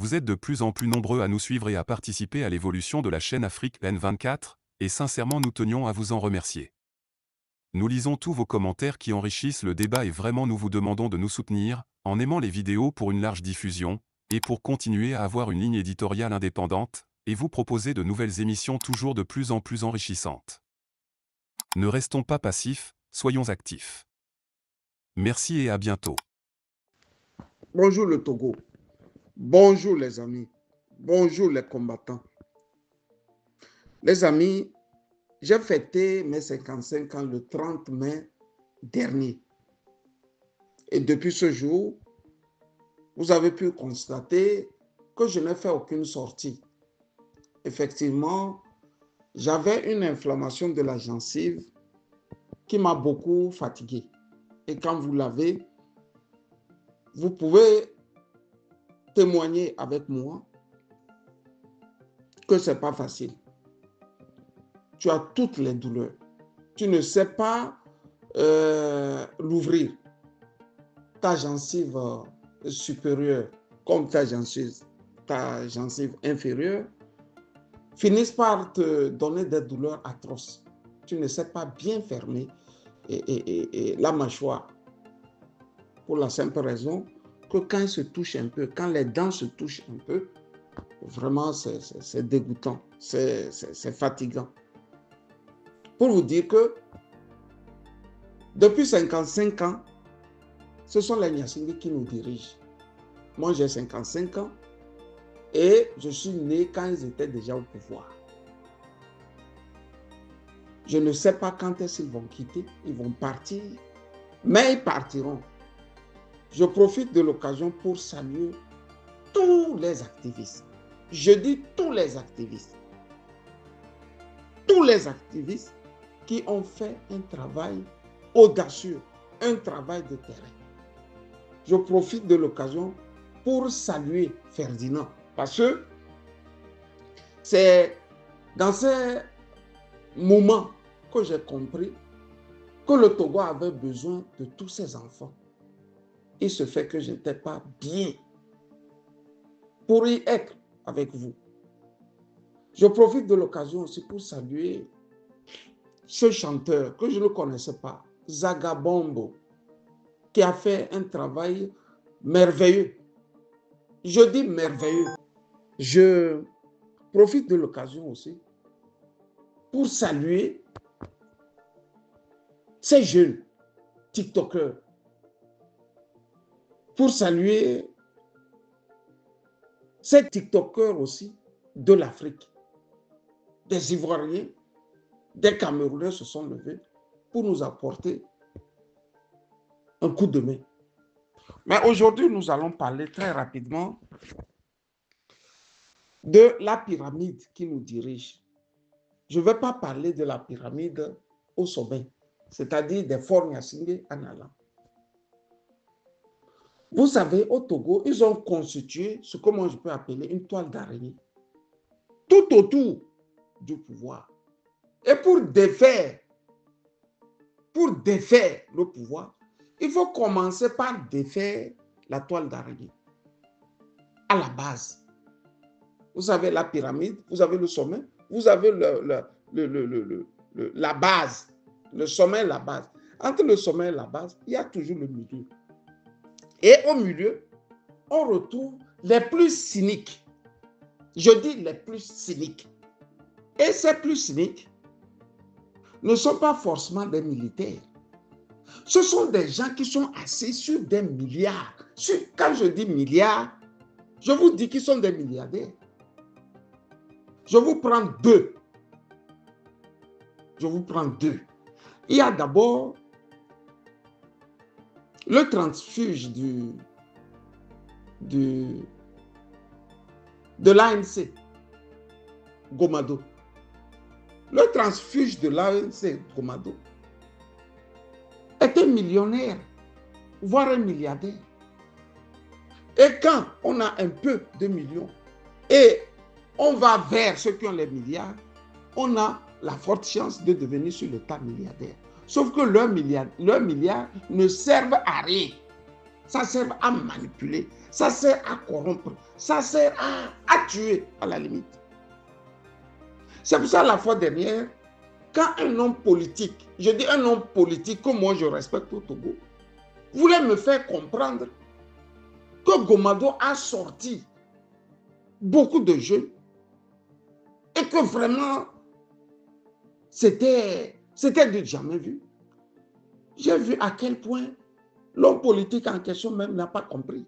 Vous êtes de plus en plus nombreux à nous suivre et à participer à l'évolution de la chaîne Afrique N24, et sincèrement nous tenions à vous en remercier. Nous lisons tous vos commentaires qui enrichissent le débat et vraiment nous vous demandons de nous soutenir, en aimant les vidéos pour une large diffusion, et pour continuer à avoir une ligne éditoriale indépendante, et vous proposer de nouvelles émissions toujours de plus en plus enrichissantes. Ne restons pas passifs, soyons actifs. Merci et à bientôt. Bonjour le Togo. Bonjour les amis. Bonjour les combattants. Les amis, j'ai fêté mes 55 ans le 30 mai dernier. Et depuis ce jour, vous avez pu constater que je n'ai fait aucune sortie. Effectivement, j'avais une inflammation de la gencive qui m'a beaucoup fatigué. Et quand vous l'avez, vous pouvez témoigner avec moi que ce n'est pas facile. Tu as toutes les douleurs. Tu ne sais pas l'ouvrir. Ta gencive supérieure comme ta gencive inférieure finissent par te donner des douleurs atroces. Tu ne sais pas bien fermer la mâchoire. Pour la simple raison que quand il se touche un peu, quand les dents se touchent un peu, vraiment c'est dégoûtant, c'est fatigant. Pour vous dire que depuis 55 ans, ce sont les Nyasingbe qui nous dirigent. Moi, j'ai 55 ans et je suis né quand ils étaient déjà au pouvoir. Je ne sais pas quand est-ce qu'ils vont quitter, ils vont partir, mais ils partiront. Je profite de l'occasion pour saluer tous les activistes. Je dis tous les activistes. Tous les activistes qui ont fait un travail audacieux, un travail de terrain. Je profite de l'occasion pour saluer Ferdinand parce que c'est dans ces moments que j'ai compris que le Togo avait besoin de tous ses enfants. Il se fait que je n'étais pas bien pour y être avec vous. Je profite de l'occasion aussi pour saluer ce chanteur que je ne connaissais pas, Zagabombo, qui a fait un travail merveilleux. Je dis merveilleux. Je profite de l'occasion aussi pour saluer ces jeunes TikTokers, pour saluer ces TikTokers aussi de l'Afrique. Des Ivoiriens, des Camerounais se sont levés pour nous apporter un coup de main. Mais aujourd'hui, nous allons parler très rapidement de la pyramide qui nous dirige. Je ne vais pas parler de la pyramide au sommet, c'est-à-dire des forts Nyasingbe en allant. Vous savez, au Togo, ils ont constitué ce que moi je peux appeler une toile d'araignée tout autour du pouvoir. Et pour défaire le pouvoir, il faut commencer par défaire la toile d'araignée à la base. Vous avez la pyramide, vous avez le sommet, vous avez la base, le sommet et la base. Entre le sommet et la base, il y a toujours le milieu. Et au milieu, on retrouve les plus cyniques. Je dis les plus cyniques. Et ces plus cyniques ne sont pas forcément des militaires. Ce sont des gens qui sont assis sur des milliards. Quand je dis milliards, je vous dis qu'ils sont des milliardaires. Je vous prends deux. Il y a d'abord le transfuge de l'ANC, Gomado. Le transfuge de l'ANC, Gomado, était millionnaire, voire un milliardaire. Et quand on a un peu de millions et on va vers ceux qui ont les milliards, on a la forte chance de devenir sur le tas milliardaire. Sauf que leurs milliards ne servent à rien. ça sert à manipuler, ça sert à corrompre, ça sert à tuer à la limite. C'est pour ça la fois dernière, quand un homme politique, je dis un homme politique que moi je respecte au Togo, voulait me faire comprendre que Gomado a sorti beaucoup de jeunes et que vraiment c'était du jamais vu. J'ai vu à quel point l'homme politique en question même n'a pas compris.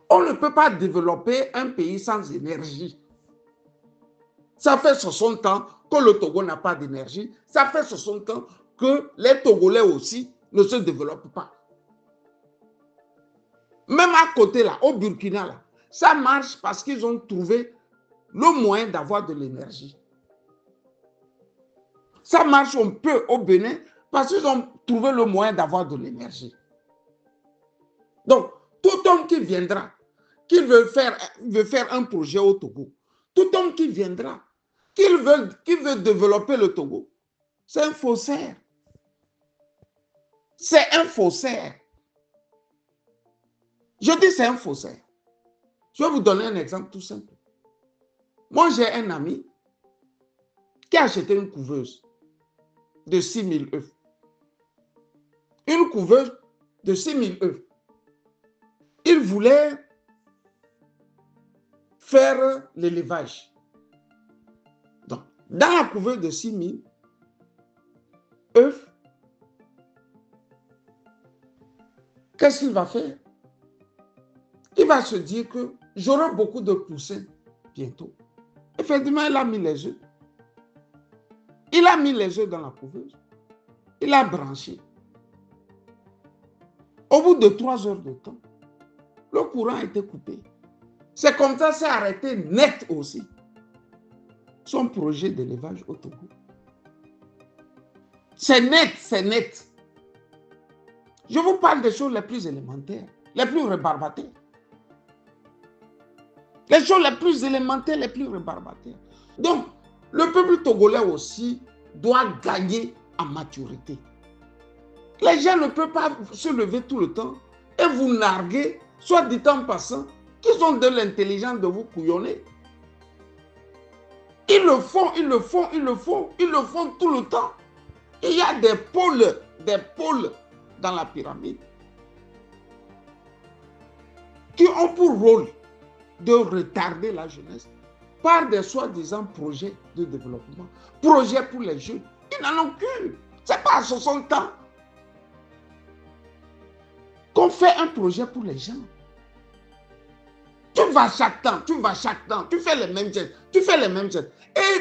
On ne peut pas développer un pays sans énergie. Ça fait 60 ans que le Togo n'a pas d'énergie. Ça fait 60 ans que les Togolais aussi ne se développent pas. Même à côté là, au Burkina là, ça marche parce qu'ils ont trouvé le moyen d'avoir de l'énergie. Ça marche un peu au Bénin parce qu'ils ont trouvé le moyen d'avoir de l'énergie. Donc, tout homme qui viendra, qui veut faire un projet au Togo, tout homme qui viendra, qui veut développer le Togo, c'est un faussaire. C'est un faussaire. Je dis c'est un faussaire. Je vais vous donner un exemple tout simple. Moi, j'ai un ami qui a acheté une couveuse de 6 000 œufs. Une couveuse de 6 000 œufs. Il voulait faire l'élevage. Donc, dans la couveuse de 6 000 œufs, qu'est-ce qu'il va faire? Il va se dire que j'aurai beaucoup de poussins bientôt. Effectivement, il a mis les œufs. Il a mis les œufs dans la couveuse. Il a branché. Au bout de 3 heures de temps, le courant a été coupé. C'est comme ça, c'est arrêté net aussi son projet d'élevage au Togo. C'est net, c'est net. Je vous parle des choses les plus élémentaires, les plus rébarbatées. Les choses les plus élémentaires, les plus rébarbatées. Donc, le peuple togolais aussi doit gagner en maturité. Les gens ne peuvent pas se lever tout le temps et vous narguer, soit dit en passant, qu'ils ont de l'intelligence de vous couillonner. Ils le font, ils le font, ils le font, ils le font tout le temps. Il y a des pôles dans la pyramide qui ont pour rôle de retarder la jeunesse par des soi-disant projets de développement, projets pour les jeunes. Ils n'en ont qu'une. Ce n'est pas à 60 ans qu'on fait un projet pour les gens. Tu vas chaque temps, tu fais les mêmes gestes, Et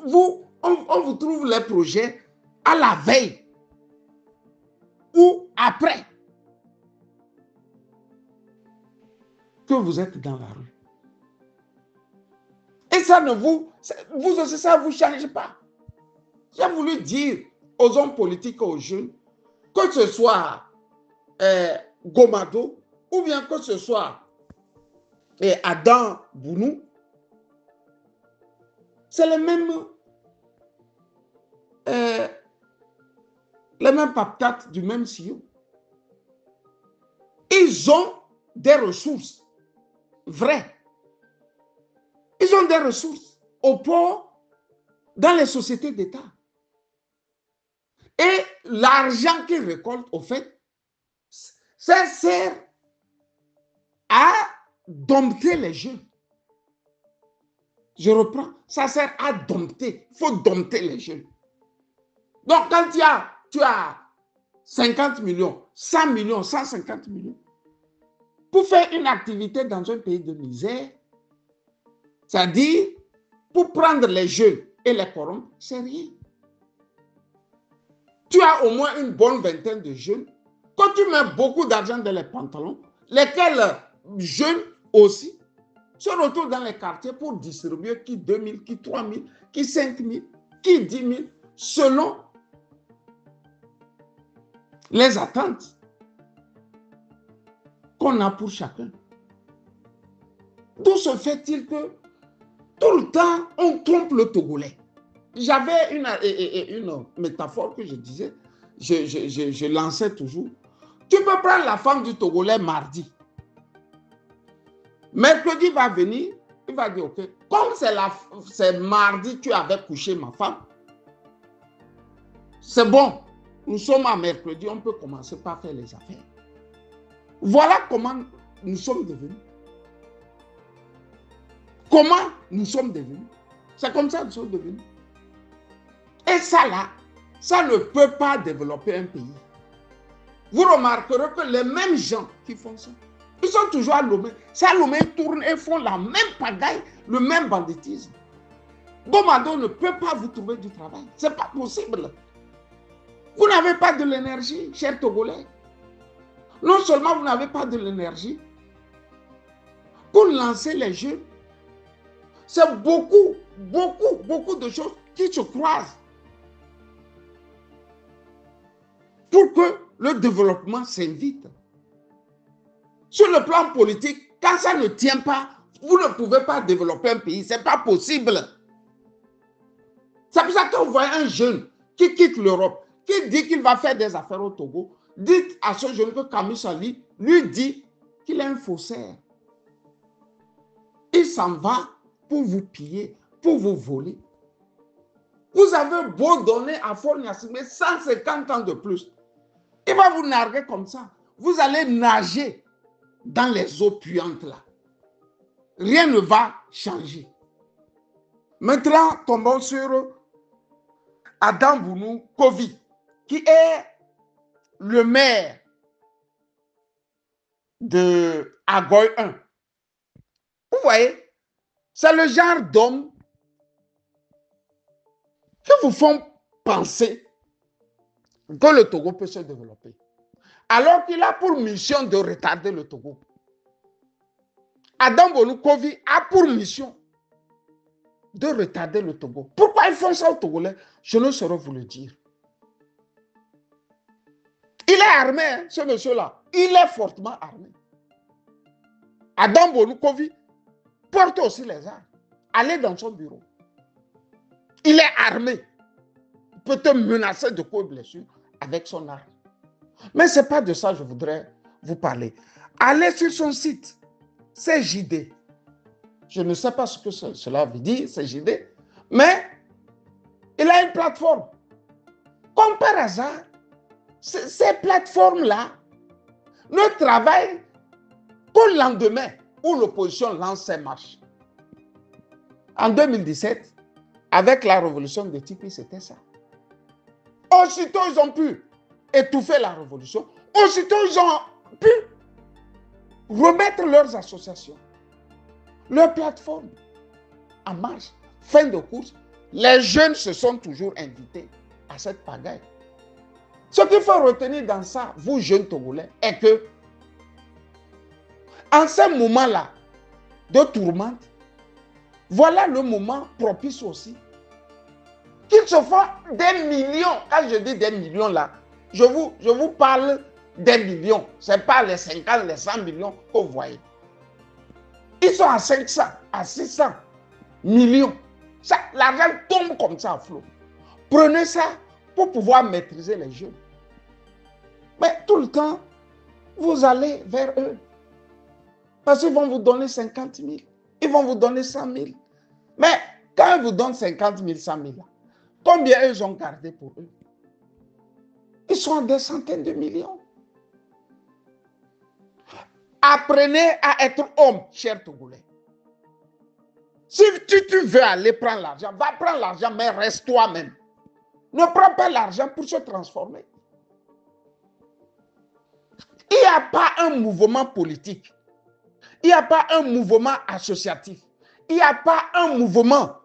on vous trouve les projets à la veille ou après que vous êtes dans la rue. Et ça ne vous aussi, ça ne vous change pas. J'ai voulu dire aux hommes politiques, aux jeunes, que ce soit Gomado ou bien que ce soit Adam Bounou, c'est les mêmes patates du même sillon. Ils ont des ressources vraies. Ils ont des ressources au port, dans les sociétés d'État. Et l'argent qu'ils récoltent, au fait, ça sert à dompter les jeunes. Je reprends, ça sert à dompter. Il faut dompter les jeunes. Donc, quand tu as 50 millions, 100 millions, 150 millions, pour faire une activité dans un pays de misère, c'est-à-dire, pour prendre les jeunes et les corrompre, c'est rien. Tu as au moins une bonne vingtaine de jeunes. Quand tu mets beaucoup d'argent dans les pantalons, lesquels jeunes aussi se retrouvent dans les quartiers pour distribuer qui 2 000, qui 3 000, qui 5 000, qui 10 000, selon les attentes qu'on a pour chacun. D'où se fait-il que tout le temps, on trompe le Togolais? J'avais une métaphore que je disais, je lançais toujours. Tu peux prendre la femme du Togolais mardi. Mercredi va venir, il va dire, ok, comme c'est mardi, tu avais couché ma femme, c'est bon, nous sommes à mercredi, on peut commencer par faire les affaires. Voilà comment nous sommes devenus. Comment nous sommes devenus. C'est comme ça que nous sommes devenus. Et ça là, ça ne peut pas développer un pays. Vous remarquerez que les mêmes gens qui font ça, ils sont toujours à Lomé. C'est à Lomé, ils tournent et font la même pagaille, le même banditisme. Gomado ne peut pas vous trouver du travail. Ce n'est pas possible. Vous n'avez pas de l'énergie, chers Togolais. Non seulement vous n'avez pas de l'énergie, pour lancer les jeunes, c'est beaucoup de choses qui se croisent pour que le développement s'invite. Sur le plan politique, quand ça ne tient pas, vous ne pouvez pas développer un pays. Ce n'est pas possible. C'est pour ça que vous voyez un jeune qui quitte l'Europe, qui dit qu'il va faire des affaires au Togo. Dites à ce jeune que Camus Sali lui dit qu'il est un faussaire. Il s'en va pour vous piller, pour vous voler. Vous avez beau donner à Faure Gnassingbé 150 ans de plus. Il va vous narguer comme ça. Vous allez nager dans les eaux puantes là. Rien ne va changer. Maintenant, tombons sur Adam Bounou Kovi, qui est le maire de Agoy 1. Vous voyez, c'est le genre d'homme qui vous font penser que le Togo peut se développer. Alors qu'il a pour mission de retarder le Togo. Adam Bounou Kovi a pour mission de retarder le Togo. Pourquoi ils font ça au Togolais? Je ne saurais vous le dire. Il est armé, hein, ce monsieur-là. Il est fortement armé. Adam Bounou Kovi porte aussi les armes. Allez dans son bureau. Il est armé. Il peut te menacer de coups et blessures avec son arme. Mais ce n'est pas de ça que je voudrais vous parler. Allez sur son site, CJD. Je ne sais pas ce que cela veut dire, CJD, mais il a une plateforme. Comme par hasard, ces plateformes-là ne travaillent qu'au lendemain où l'opposition lance ses marches. En 2017, avec la révolution de Tipi, c'était ça. Aussitôt, ils ont pu étouffer la révolution. Aussitôt, ils ont pu remettre leurs associations, leurs plateformes en marche. Fin de course, les jeunes se sont toujours invités à cette pagaille. Ce qu'il faut retenir dans ça, vous jeunes Togolais, est que en ce moment-là de tourmente, voilà le moment propice aussi qu'ils se font des millions. Quand je dis des millions là, je vous parle des millions. Ce n'est pas les 50, les 100 millions que vous voyez. Ils sont à 500, à 600 millions. L'argent tombe comme ça à flot. Prenez ça pour pouvoir maîtriser les jeunes. Mais tout le temps, vous allez vers eux. Parce qu'ils vont vous donner 50 000. Ils vont vous donner 100 000. Mais quand ils vous donnent 50 000, 100 000, combien ils ont gardé pour eux? Ils sont à des centaines de millions. Apprenez à être homme, cher Togolais. Si tu veux aller prendre l'argent, va prendre l'argent, mais reste toi-même. Ne prends pas l'argent pour se transformer. Il n'y a pas un mouvement politique. Il n'y a pas un mouvement associatif. Il n'y a pas un mouvement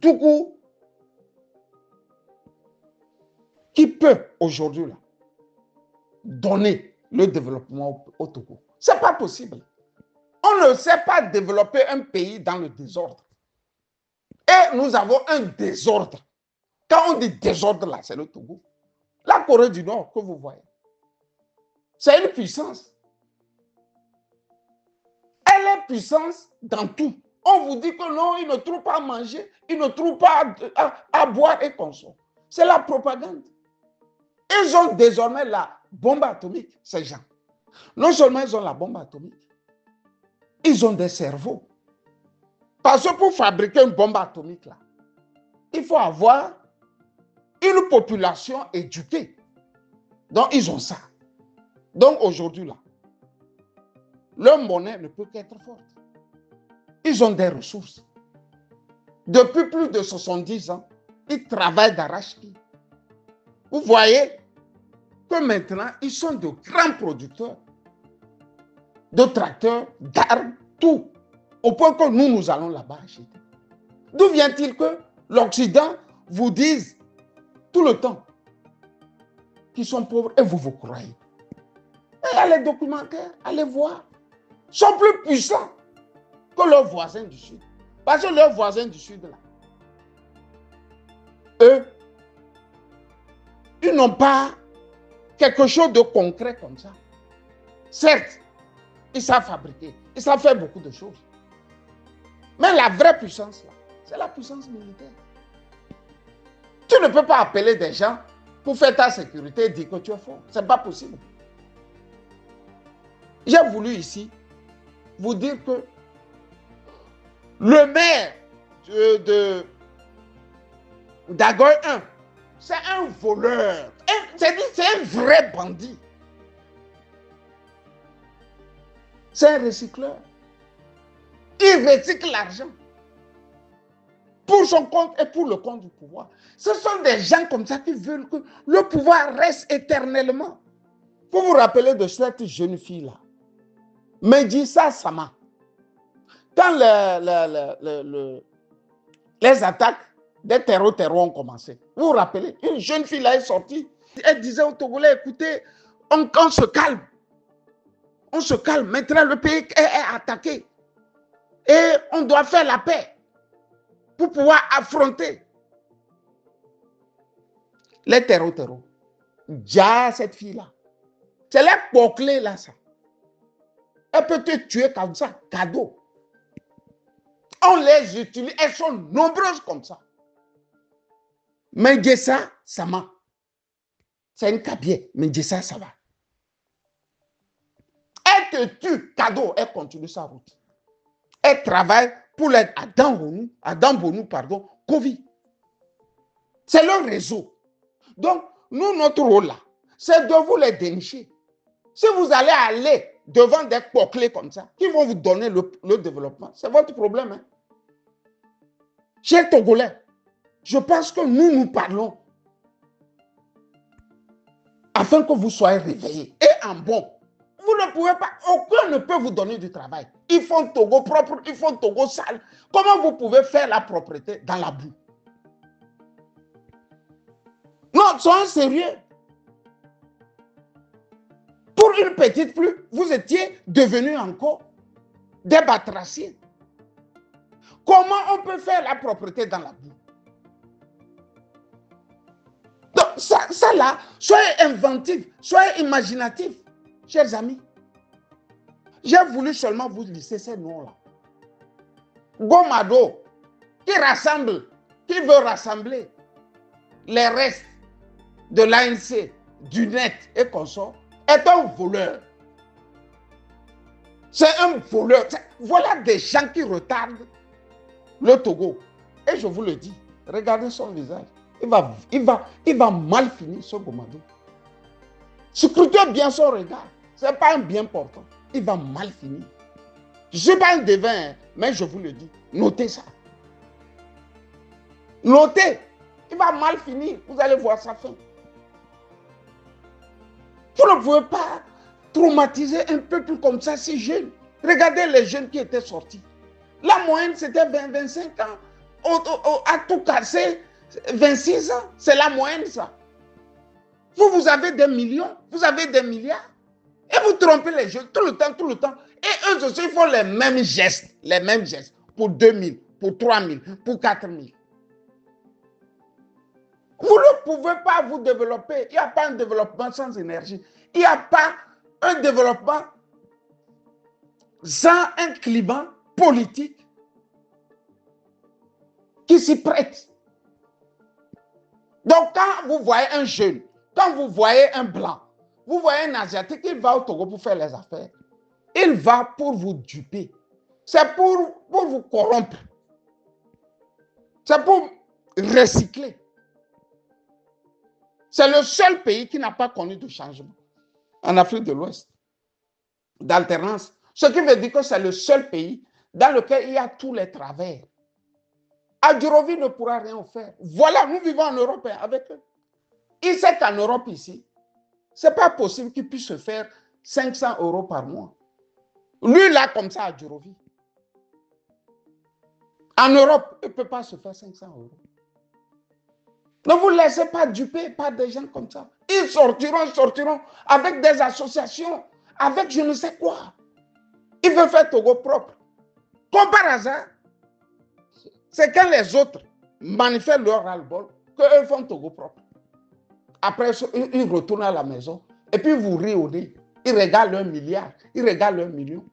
tout court qui peut aujourd'hui donner le développement au Togo. Ce n'est pas possible. On ne sait pas développer un pays dans le désordre. Et nous avons un désordre. Quand on dit désordre là, c'est le Togo. La Corée du Nord que vous voyez, c'est une puissance. Elle est puissance dans tout. On vous dit que non, ils ne trouvent pas à manger, ils ne trouvent pas à boire et consommer. C'est la propagande. Ils ont désormais bombe atomique, ces gens. Non seulement ils ont la bombe atomique, ils ont des cerveaux. Parce que pour fabriquer une bombe atomique, là, il faut avoir une population éduquée. Donc, ils ont ça. Donc, aujourd'hui, là, leur monnaie ne peut qu'être forte. Ils ont des ressources. Depuis plus de 70 ans, ils travaillent d'arrache-pied. Vous voyez que maintenant, ils sont de grands producteurs de tracteurs, d'armes, tout. Au point que nous allons là-bas acheter. D'où vient-il que l'Occident vous dise tout le temps qu'ils sont pauvres et vous croyez? Et il y a les documentaires, allez voir. Ils sont plus puissants que leurs voisins du Sud. Parce que leurs voisins du Sud, là, eux, ils n'ont pas quelque chose de concret comme ça. Certes, ils savent fabriquer, ils savent faire beaucoup de choses. Mais la vraie puissance, là, c'est la puissance militaire. Tu ne peux pas appeler des gens pour faire ta sécurité et dire que tu es fort. Ce n'est pas possible. J'ai voulu ici vous dire que le maire d'Agoy 1, c'est un voleur. C'est un vrai bandit. C'est un recycleur. Il recycle l'argent pour son compte et pour le compte du pouvoir. Ce sont des gens comme ça qui veulent que le pouvoir reste éternellement. Vous vous rappelez de cette jeune fille-là, Medjissa Sama. Quand les attaques des terreaux ont commencé, vous vous rappelez, une jeune fille là est sortie. Elle disait aux Togolais, écoutez, on se calme. On se calme. Maintenant, le pays est attaqué. Et on doit faire la paix pour pouvoir affronter les terreaux. Déjà, cette fille-là, c'est la bouclée là, ça. Elle peut te tuer comme ça, cadeau. On les utilise, elles sont nombreuses comme ça. Medjissa Sama, c'est une cabier, Medjissa Sama. Elle te tue, cadeau, elle continue sa route. Elle travaille pour l'aide à Dambonou, pardon, Covid. C'est leur réseau. Donc, nous, notre rôle là, c'est de vous les dénicher. Si vous aller devant des clés comme ça, qui vont vous donner le développement, c'est votre problème. Hein? Chers Togolais, je pense que nous parlons afin que vous soyez réveillés et en bon. Vous ne pouvez pas, aucun ne peut vous donner du travail. Ils font Togo propre, ils font Togo sale. Comment vous pouvez faire la propreté dans la boue? Non, soyez sérieux. Pour une petite pluie, vous étiez devenus encore des batraciens. Comment on peut faire la propreté dans la boue? Donc, ça là, soyez inventifs, soyez imaginatifs, chers amis. J'ai voulu seulement vous lisser ces noms-là. Gomado, qui veut rassembler les restes de l'ANC, du net et consorts, est un voleur. C'est un voleur. Voilà des gens qui retardent le Togo. Et je vous le dis, regardez son visage. Il va mal finir, ce Gomado. Scrutez bien son regard. Ce n'est pas un bien portant. Il va mal finir. Je ne suis pas un devin, mais je vous le dis. Notez ça. Notez. Il va mal finir. Vous allez voir sa fin. Vous ne pouvez pas traumatiser un peuple comme ça, si jeune. Regardez les jeunes qui étaient sortis. La moyenne, c'était 20-25 ans. À tout casser, 26 ans. C'est la moyenne, ça. Vous avez des millions, vous avez des milliards. Et vous trompez les jeunes tout le temps. Et eux aussi font les mêmes gestes. Pour 2000, pour 3000, pour 4000. Vous ne pouvez pas vous développer. Il n'y a pas un développement sans énergie. Il n'y a pas un développement sans un climat politique qui s'y prête. Donc, quand vous voyez un jeune, quand vous voyez un blanc, vous voyez un Asiatique, il va au Togo pour faire les affaires. Il va pour vous duper. C'est pour vous corrompre. C'est pour recycler. C'est le seul pays qui n'a pas connu de changement en Afrique de l'Ouest, d'alternance. Ce qui veut dire que c'est le seul pays dans lequel il y a tous les travers. Adjurovi ne pourra rien faire. Voilà, nous vivons en Europe avec eux. Il sait qu'en Europe ici, ce n'est pas possible qu'il puisse se faire 500 € par mois. Lui, là, comme ça, Adjurovi. En Europe, il ne peut pas se faire 500 €. Ne vous laissez pas duper par des gens comme ça. Ils sortiront avec des associations, avec je ne sais quoi. Ils veulent faire Togo propre. Comme par hasard, c'est quand les autres manifestent leur ras-le-bol qu'eux font Togo propre. Après, ils retournent à la maison et puis vous riez au nez. Ils regardent leur milliard, ils regardent leur million.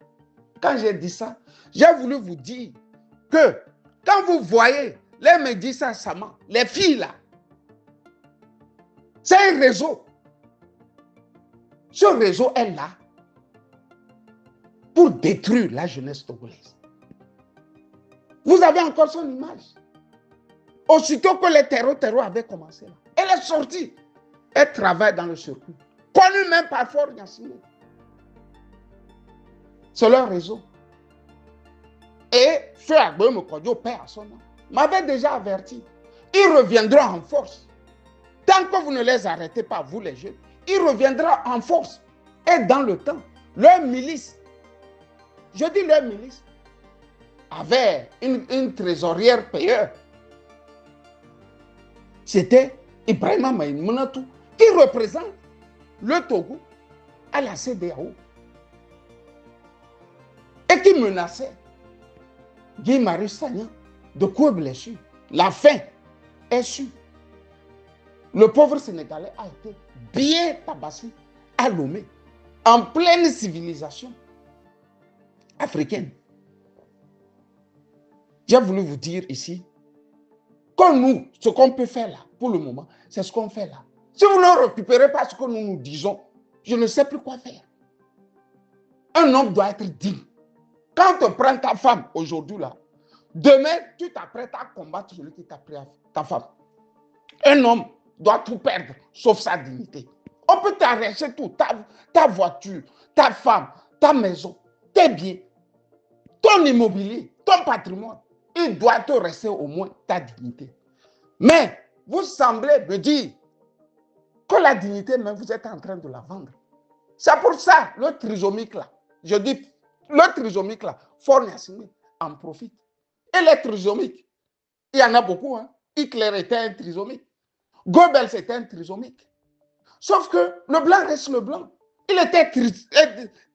Quand j'ai dit ça, j'ai voulu vous dire que quand vous voyez les Médissa Sama, les filles là, c'est un réseau. Ce réseau est là pour détruire la jeunesse togolaise. Vous avez encore son image. Aussitôt que les terreaux avaient commencé là, elle est sortie. Elle travaille dans le circuit. Connue même par Fort Gnassingbé. C'est leur réseau. Et Feu Agbe Mokodio, père à son nom, m'avait déjà averti. Ils reviendront en force. Tant que vous ne les arrêtez pas, vous les jeunes, ils reviendront en force. Et dans le temps, leur milice, je dis leur milice, avait une trésorière payeur. C'était Ibrahima Maïmounatou qui représente le Togo à la CEDEAO et qui menaçait Guy-Marius Sagna de coups et blessures. La fin est sûre. Le pauvre Sénégalais a été bien tabassé à Lomé, en pleine civilisation africaine. J'ai voulu vous dire ici que nous, ce qu'on peut faire là, pour le moment, c'est ce qu'on fait là. Si vous ne récupérez pas ce que nous nous disons, je ne sais plus quoi faire. Un homme doit être digne. Quand tu prends ta femme aujourd'hui là, demain, tu t'apprêtes à combattre celui qui t'a pris ta femme. Un homme doit tout perdre, sauf sa dignité. On peut t'arracher tout, ta voiture, ta femme, ta maison, tes biens, ton immobilier, ton patrimoine. Il doit te rester au moins ta dignité. Mais vous semblez me dire que la dignité, même vous êtes en train de la vendre. C'est pour ça, le trisomique là, je dis, le trisomique là, Fort Gnassingbé en profite. Et les trisomiques, il y en a beaucoup. Hein. Hitler était un trisomique. Goebbels était un trisomique. Sauf que le blanc reste le blanc. Il était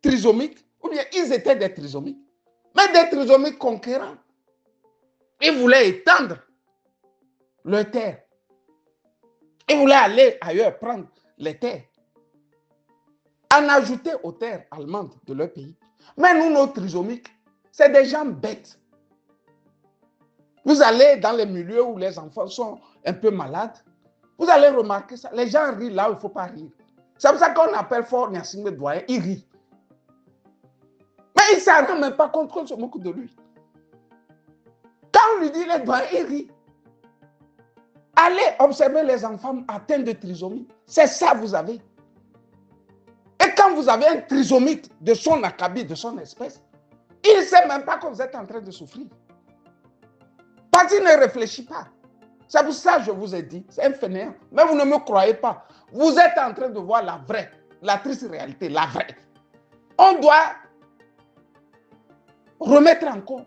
trisomique, ou bien ils étaient des trisomiques. Mais des trisomiques conquérants. Ils voulaient étendre leur terre. Ils voulaient aller ailleurs prendre les terres. En ajouter aux terres allemandes de leur pays. Mais nous, nos trisomiques, c'est des gens bêtes. Vous allez dans les milieux où les enfants sont un peu malades, vous allez remarquer ça. Les gens rient là où il ne faut pas rire. C'est pour ça qu'on appelle Fort Gnassingbé doyen, il rit. Mais il ne s'en rend même pas compte qu'on se moque de lui. Quand on lui dit les doyens, il rit. Allez observer les enfants atteints de trisomie. C'est ça que vous avez. Et quand vous avez un trisomique de son acabit, de son espèce, il ne sait même pas que vous êtes en train de souffrir. Parce qu'il ne réfléchit pas. C'est pour ça que je vous ai dit, c'est un fainéant. Mais vous ne me croyez pas. Vous êtes en train de voir la vraie, la triste réalité, la vraie. On doit remettre en compte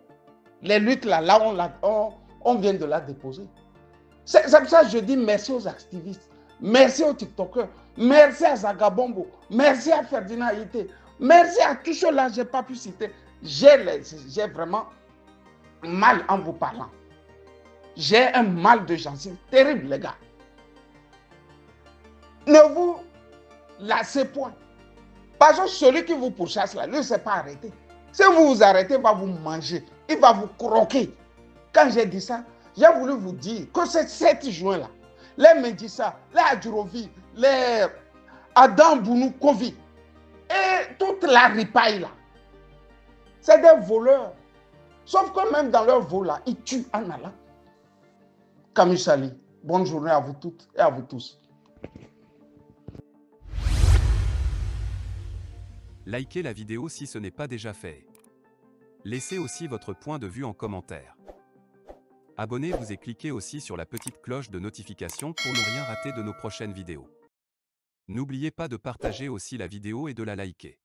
les luttes là, on vient de la déposer. C'est pour ça que je dis merci aux activistes, merci aux TikTokers, merci à Zagabombo, merci à Ferdinand Ité, merci à tous ceux-là que je n'ai pas pu citer. J'ai vraiment mal en vous parlant. J'ai un mal de gencive terrible, les gars. Ne vous lassez point. Parce que celui qui vous pourchasse là, lui ne s'est pas arrêté. Si vous vous arrêtez, il va vous manger, il va vous croquer. Quand j'ai dit ça, j'ai voulu vous dire que c'est 7 juin là, les Médissa, les Adjurovi, les Adam Bounou Covid et toute la ripaille là. C'est des voleurs. Sauf que même dans leur vol là, ils tuent en allant. Camille Chali, bonne journée à vous toutes et à vous tous. Likez la vidéo si ce n'est pas déjà fait. Laissez aussi votre point de vue en commentaire. Abonnez-vous et cliquez aussi sur la petite cloche de notification pour ne rien rater de nos prochaines vidéos. N'oubliez pas de partager aussi la vidéo et de la liker.